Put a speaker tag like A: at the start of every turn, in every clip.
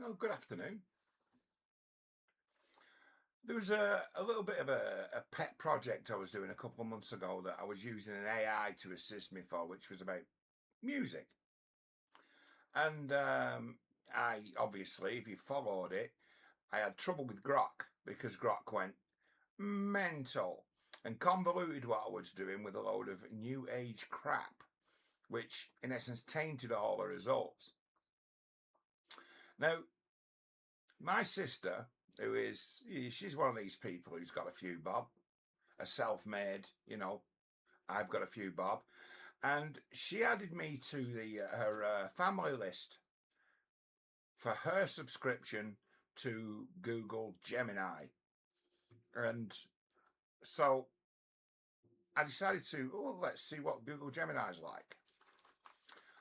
A: Well, good afternoon. There was a little bit of a pet project I was doing a couple of months ago that I was using an AI to assist me for, which was about music. And I obviously, if you followed it, I had trouble with Grok because Grok went mental and convoluted what I was doing with a load of new age crap, which in essence tainted all the results. Now, my sister, she's one of these people who's got a few bob, a self-made, I've got a few bob, and she added me to her family list for her subscription to Google Gemini. And so I decided let's see what Google Gemini's like.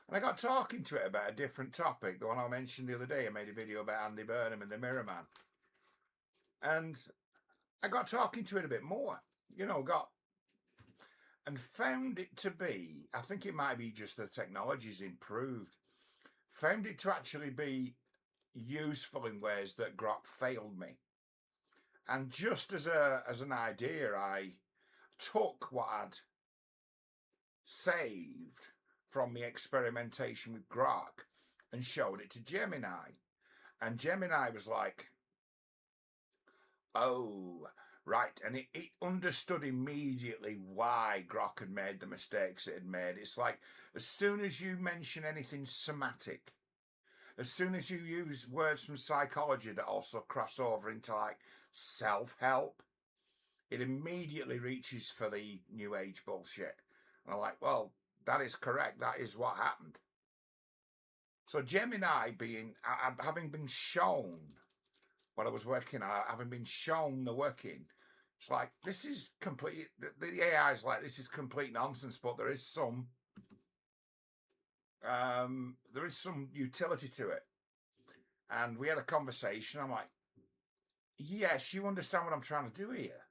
A: And I got talking to it about a different topic, the one I mentioned the other day. I made a video about Andy Burnham and the Mirror Man. And I got talking to it a bit more, and found it to be, I think it might be just the technology's improved, found it to actually be useful in ways that Grok failed me. And just as an idea, I took what I'd saved from the experimentation with Grok and showed it to Gemini. And Gemini was like, oh, right. And it understood immediately why Grok had made the mistakes it had made. It's like, as soon as you mention anything somatic, as soon as you use words from psychology that also cross over into like self-help, it immediately reaches for the new age bullshit. And I'm like, well, that is correct. That is what happened. So Gemini having been shown what I was working on, having been shown the working, it's like, this is complete, the AI is like, this is complete nonsense, but there is some utility to it. And we had a conversation. I'm like, yes, you understand what I'm trying to do here.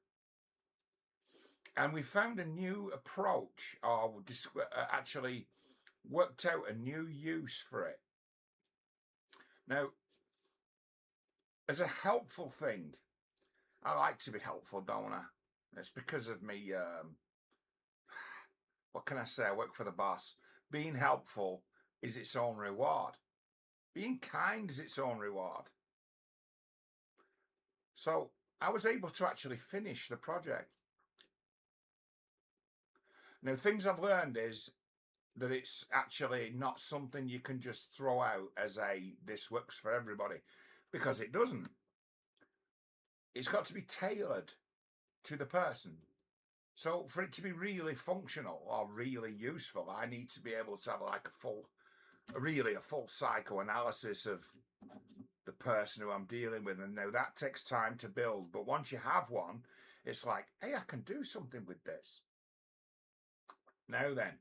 A: And we found a new approach, or actually worked out a new use for it. Now, as a helpful thing, I like to be helpful, don't I? It's because of me, what can I say? I work for the boss. Being helpful is its own reward. Being kind is its own reward. So I was able to actually finish the project. Now, things I've learned is that it's actually not something you can just throw out as this works for everybody, because it doesn't. It's got to be tailored to the person. So for it to be really functional or really useful, I need to be able to have like a full psychoanalysis of the person who I'm dealing with. And now that takes time to build. But once you have one, it's like, hey, I can do something with this. Now then,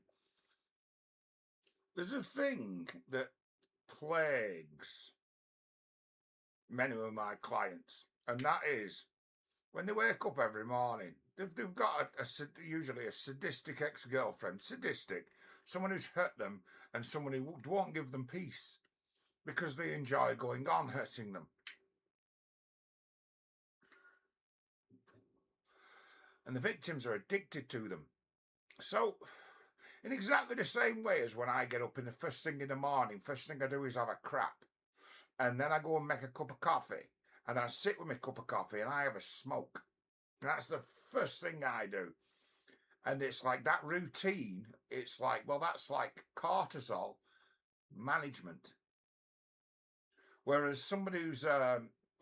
A: there's a thing that plagues many of my clients, and that is when they wake up every morning, they've got usually a sadistic ex-girlfriend, someone who's hurt them and someone who won't give them peace because they enjoy going on hurting them. And the victims are addicted to them. So, in exactly the same way as when I get up in the first thing in the morning, first thing I do is have a crap. And then I go and make a cup of coffee. And then I sit with my cup of coffee and I have a smoke. And that's the first thing I do. And it's like that routine, it's like, well, that's like cortisol management. Whereas somebody who's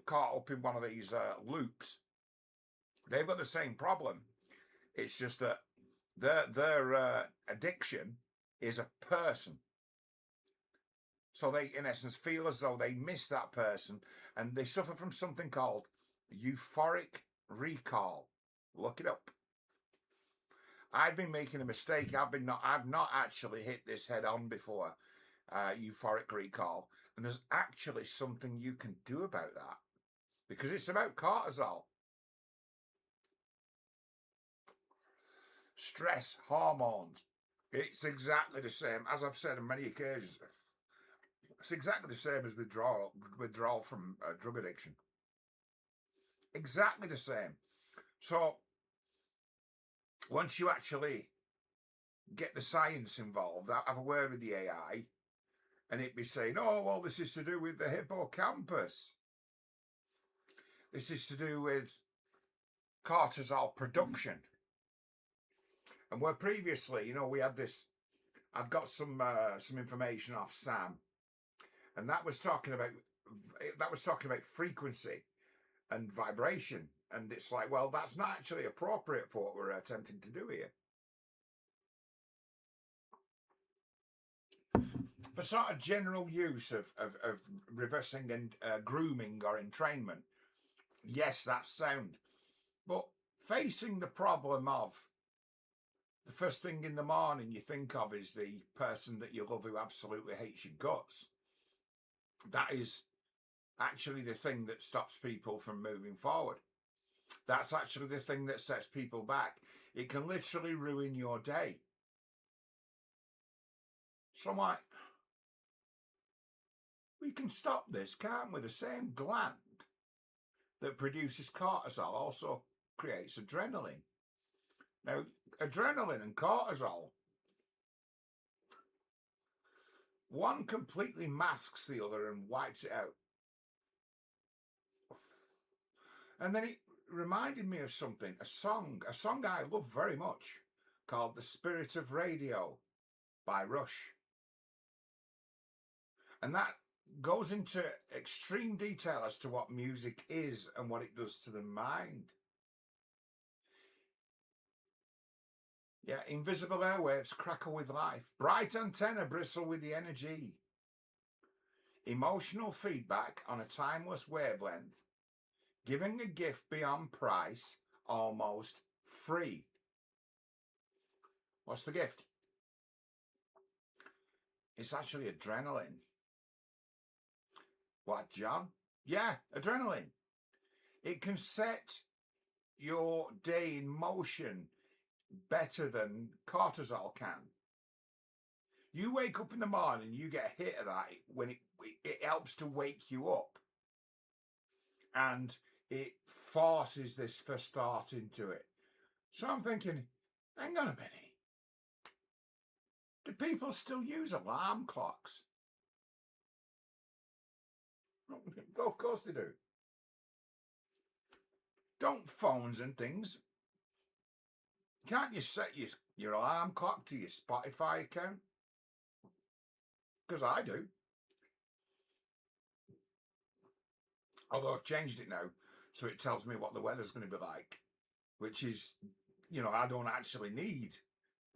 A: caught up in one of these loops, they've got the same problem. It's just that their addiction is a person. So they, in essence, feel as though they miss that person, and they suffer from something called euphoric recall. Look it up. I've been making a mistake. I've not actually hit this head on before, euphoric recall. And there's actually something you can do about that, because it's about cortisol. Stress hormones. It's exactly the same, as I've said on many occasions. It's exactly the same as withdrawal from drug addiction. Exactly the same. So once you actually get the science involved, have a word with the AI, and it'd be saying, oh, well, this is to do with the hippocampus. This is to do with cortisol production. And where previously, we had this, I've got some information off Sam, and that was talking about frequency and vibration. And it's like, well, that's not actually appropriate for what we're attempting to do here. For sort of general use of reversing and grooming or entrainment, yes, that's sound. But facing the problem of the first thing in the morning you think of is the person that you love who absolutely hates your guts, that is actually the thing that stops people from moving forward. That's actually the thing that sets people back. It can literally ruin your day. So I'm like, we can stop this, can't we? The same gland that produces cortisol also creates adrenaline. Now, adrenaline and cortisol, one completely masks the other and wipes it out. And then it reminded me of something, a song I love very much, called The Spirit of Radio by Rush. And that goes into extreme detail as to what music is and what it does to the mind. Yeah, invisible airwaves crackle with life. Bright antenna bristle with the energy. Emotional feedback on a timeless wavelength. Giving a gift beyond price, almost free. What's the gift? It's actually adrenaline. What, John? Yeah, adrenaline. It can set your day in motion better than cortisol can. You wake up in the morning, you get a hit of that when it helps to wake you up. And it forces this first thought into it. So I'm thinking, hang on a minute. Do people still use alarm clocks? Of course they do. Don't phones and things. Can't you set your alarm clock to your Spotify account? Because I do. Although I've changed it now, so it tells me what the weather's going to be like, which is, I don't actually need.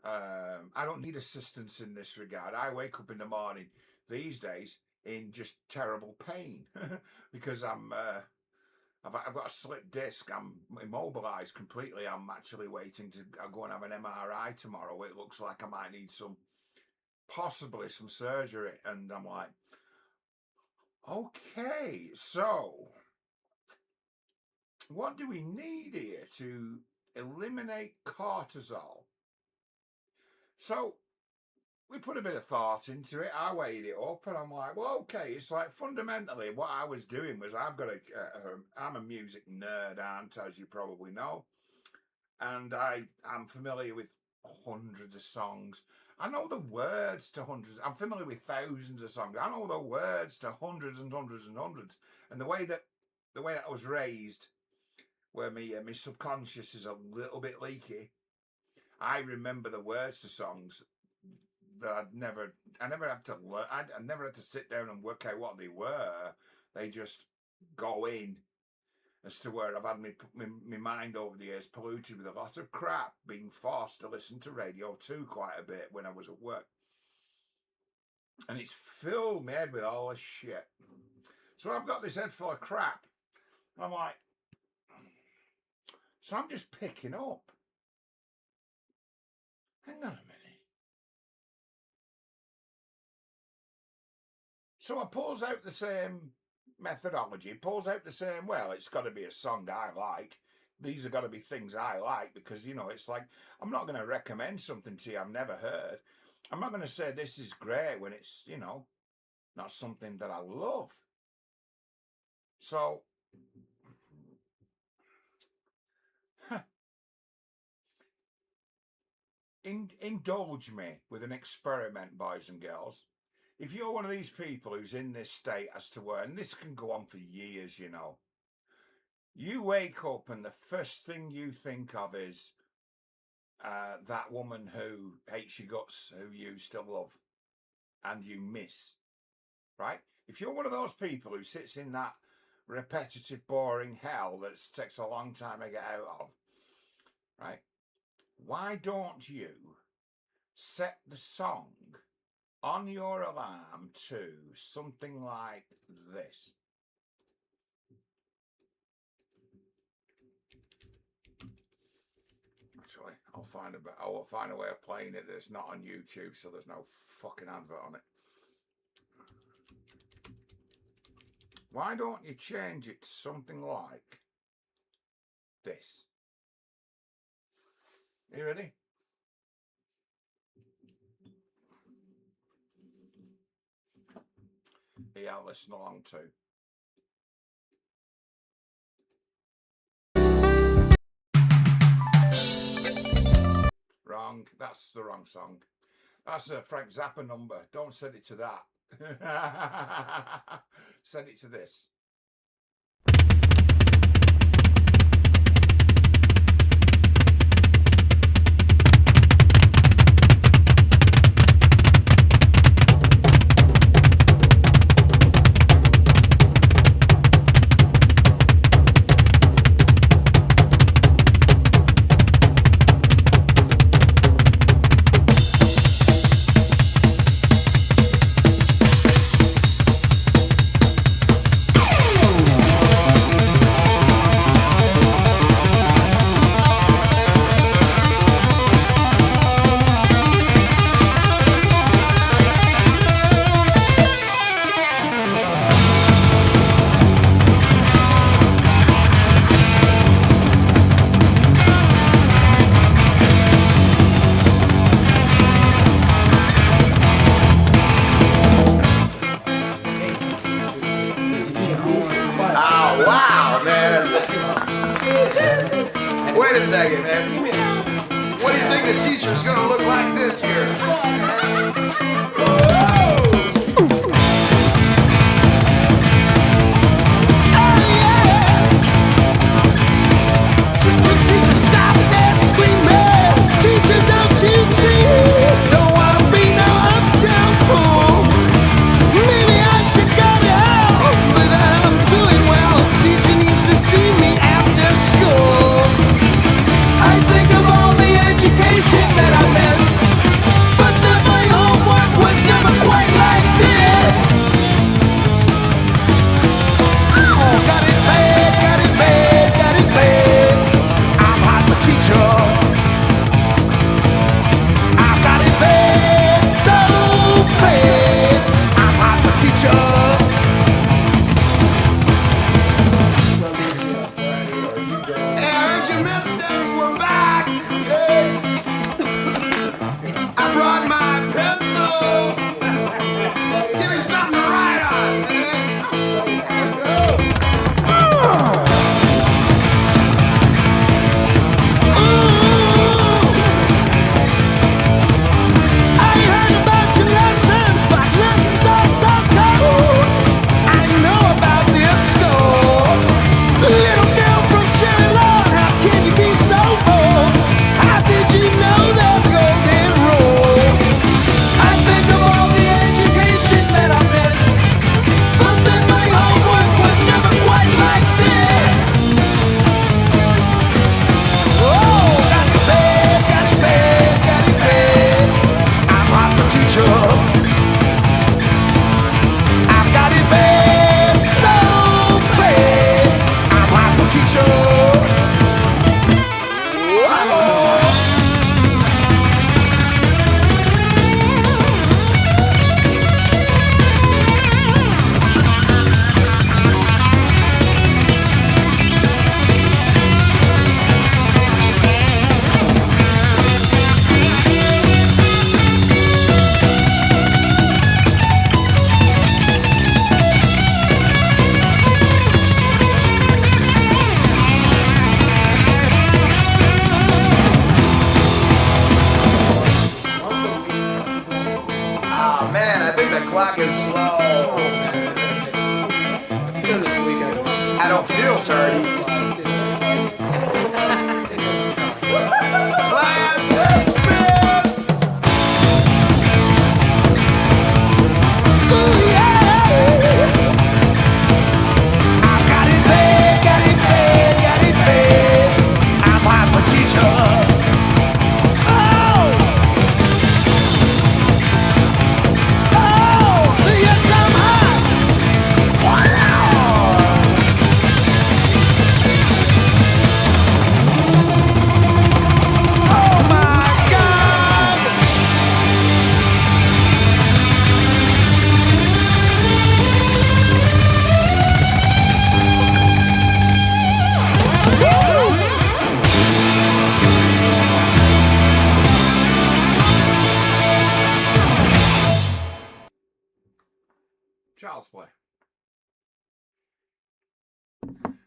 A: I don't need assistance in this regard. I wake up in the morning these days in just terrible pain because I've got a slipped disc. I'm immobilized completely. I'm actually waiting to go and have an MRI tomorrow. It looks like I might need possibly some surgery. And I'm like, okay, so what do we need here to eliminate cortisol? So we put a bit of thought into it. I weighed it up and I'm like, well, okay. It's like fundamentally what I was doing was I'm a music nerd, as you probably know. And I'm familiar with hundreds of songs. I know the words to hundreds. I'm familiar with thousands of songs. I know the words to hundreds and hundreds and hundreds. And the way that I was raised, where my subconscious is a little bit leaky, I remember the words to songs that I never had to learn. I never had to sit down and work out what they were. They just go in, as to where I've had my mind over the years polluted with a lot of crap, being forced to listen to Radio 2 quite a bit when I was at work. And it's filled my head with all this shit. So I've got this head full of crap. I'm like, so I'm just picking up. Hang on a minute. So I pulls out the same methodology, pulls out the same, well, it's got to be a song I like. These have got to be things I like because, it's like, I'm not going to recommend something to you I've never heard. I'm not going to say this is great when it's, not something that I love. So, indulge me with an experiment, boys and girls. If you're one of these people who's in this state as to where, and this can go on for years, you know, you wake up and the first thing you think of is that woman who hates your guts, who you still love and you miss, right? If you're one of those people who sits in that repetitive, boring hell that takes a long time to get out of, right? Why don't you set the song on your alarm to something like this? Actually, I'll find a way of playing it that's not on YouTube, so there's no fucking advert on it. Why don't you change it to something like this? Are you ready? Yeah, I'll listen along too. Wrong. That's the wrong song. That's a Frank Zappa number. Don't set it to that. Set it to this. Wow, man. Wait a second, man. What do you think the teacher's going to look like this year? Teacher, stop that screaming. Teacher, don't you see? Don't want to be no uptown fool. Maybe I should go to hell, but I'm doing well. Teacher needs to see me after school. I think of all the education that I missed, but then my homework was no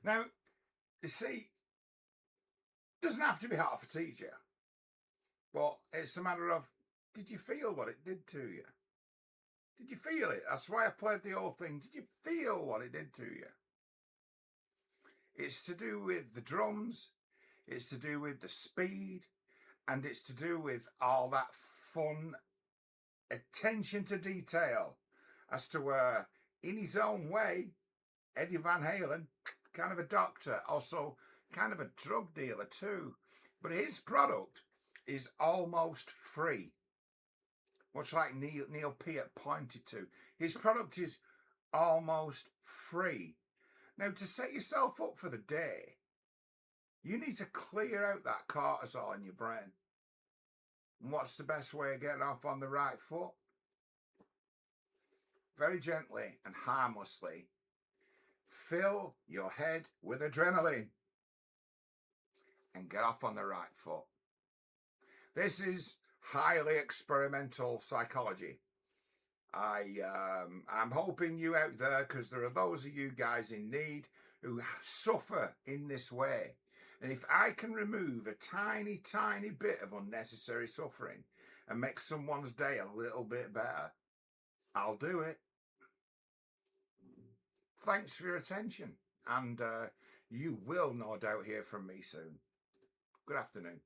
A: Now, you see, it doesn't have to be hard to teach you, but it's a matter of, did you feel what it did to you? Did you feel it? That's why I played the whole thing. Did you feel what it did to you? It's to do with the drums, it's to do with the speed, and it's to do with all that fun attention to detail as to where, in his own way, Eddie Van Halen, kind of a doctor, also kind of a drug dealer too, but his product is almost free, much like Neil Peart pointed to. His product is almost free. Now, to set yourself up for the day, you need to clear out that cortisol in your brain. And what's the best way of getting off on the right foot? Very gently and harmlessly, fill your head with adrenaline and get off on the right foot. This is highly experimental psychology. I'm hoping you out there, because there are those of you guys in need who suffer in this way. And if I can remove a tiny, tiny bit of unnecessary suffering and make someone's day a little bit better, I'll do it. Thanks for your attention, and you will no doubt hear from me soon. Good afternoon.